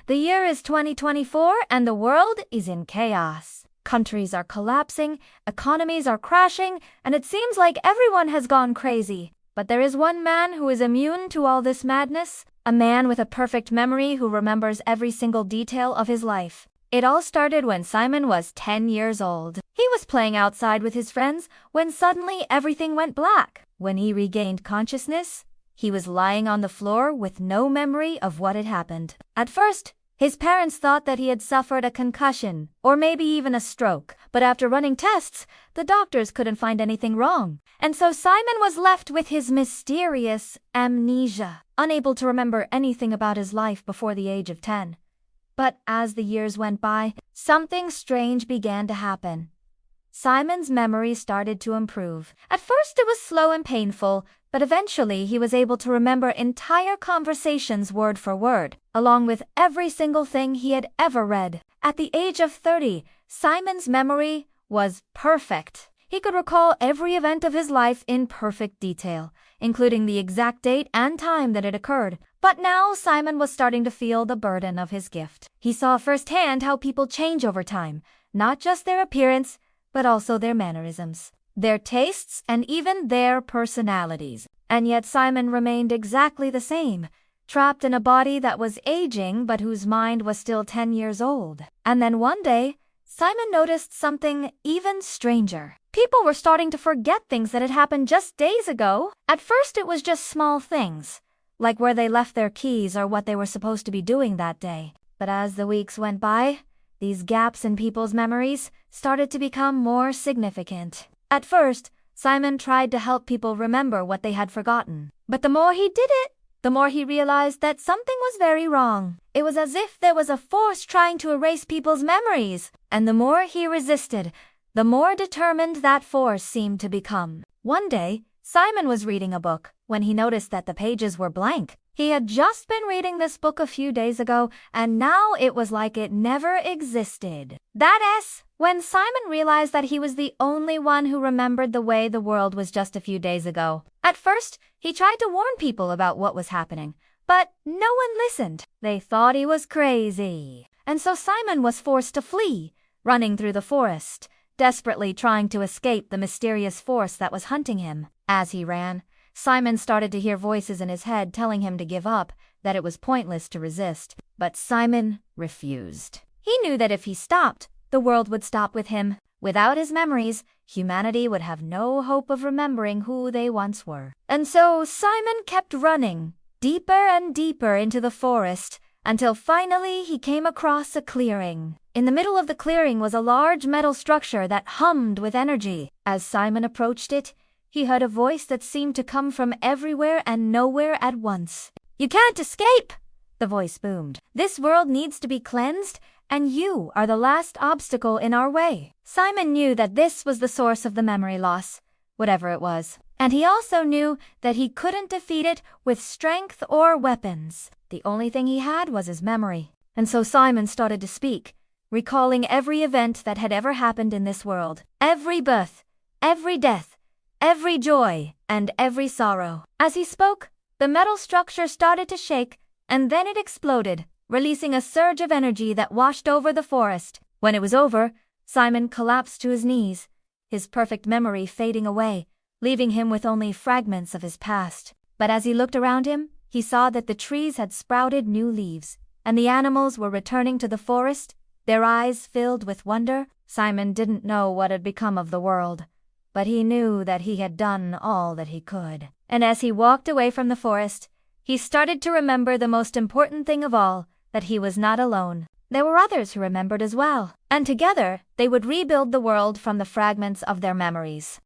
The year is 2024 and the world is in chaos. Countries are collapsing, economies are crashing, and it seems like everyone has gone crazy. But there is one man who is immune to all this madness, a man with a perfect memory who remembers every single detail of his life. It all started when Simon was 10 years old. He was playing outside with his friends when suddenly everything went black. When he regained consciousness, he was lying on the floor with no memory of what had happened. At first, his parents thought that he had suffered a concussion or maybe even a stroke, but after running tests, the doctors couldn't find anything wrong. And so Simon was left with his mysterious amnesia, unable to remember anything about his life before the age of 10. But as the years went by, something strange began to happen. Simon's memory started to improve. At first it was slow and painful, but eventually he was able to remember entire conversations word for word, along with every single thing he had ever read. At the age of 30, Simon's memory was perfect. He could recall every event of his life in perfect detail, including the exact date and time that it occurred. But now Simon was starting to feel the burden of his gift. He saw firsthand how people change over time, not just their appearance, but also their mannerisms, their tastes, and even their personalities. And yet Simon remained exactly the same, trapped in a body that was aging but whose mind was still 10 years old. And then one day, Simon noticed something even stranger. People were starting to forget things that had happened just days ago. At first it was just small things, like where they left their keys or what they were supposed to be doing that day. But as the weeks went by, these gaps in people's memories started to become more significant. At first, Simon tried to help people remember what they had forgotten. But the more he did it, the more he realized that something was very wrong. It was as if there was a force trying to erase people's memories. And the more he resisted, the more determined that force seemed to become. One day, Simon was reading a book when he noticed that the pages were blank. He had just been reading this book a few days ago, and now it was like it never existed. When Simon realized that he was the only one who remembered the way the world was just a few days ago. At first, he tried to warn people about what was happening, but no one listened. They thought he was crazy. And so Simon was forced to flee, running through the forest, desperately trying to escape the mysterious force that was hunting him. As he ran, Simon started to hear voices in his head telling him to give up, that it was pointless to resist. But Simon refused. He knew that if he stopped, the world would stop with him. Without his memories, humanity would have no hope of remembering who they once were. And so Simon kept running, deeper and deeper into the forest, until finally he came across a clearing. In the middle of the clearing was a large metal structure that hummed with energy. As Simon approached it, he heard a voice that seemed to come from everywhere and nowhere at once. "You can't escape!" the voice boomed. "This world needs to be cleansed, and you are the last obstacle in our way." Simon knew that this was the source of the memory loss, whatever it was. And he also knew that he couldn't defeat it with strength or weapons. The only thing he had was his memory. And so Simon started to speak, recalling every event that had ever happened in this world. Every birth, every death, every joy, and every sorrow. As he spoke, the metal structure started to shake, and then it exploded, releasing a surge of energy that washed over the forest. When it was over, Simon collapsed to his knees, his perfect memory fading away, leaving him with only fragments of his past. But as he looked around him, he saw that the trees had sprouted new leaves, and the animals were returning to the forest, their eyes filled with wonder. Simon didn't know what had become of the world, but he knew that he had done all that he could. And as he walked away from the forest, he started to remember the most important thing of all, that he was not alone. There were others who remembered as well, and together they would rebuild the world from the fragments of their memories.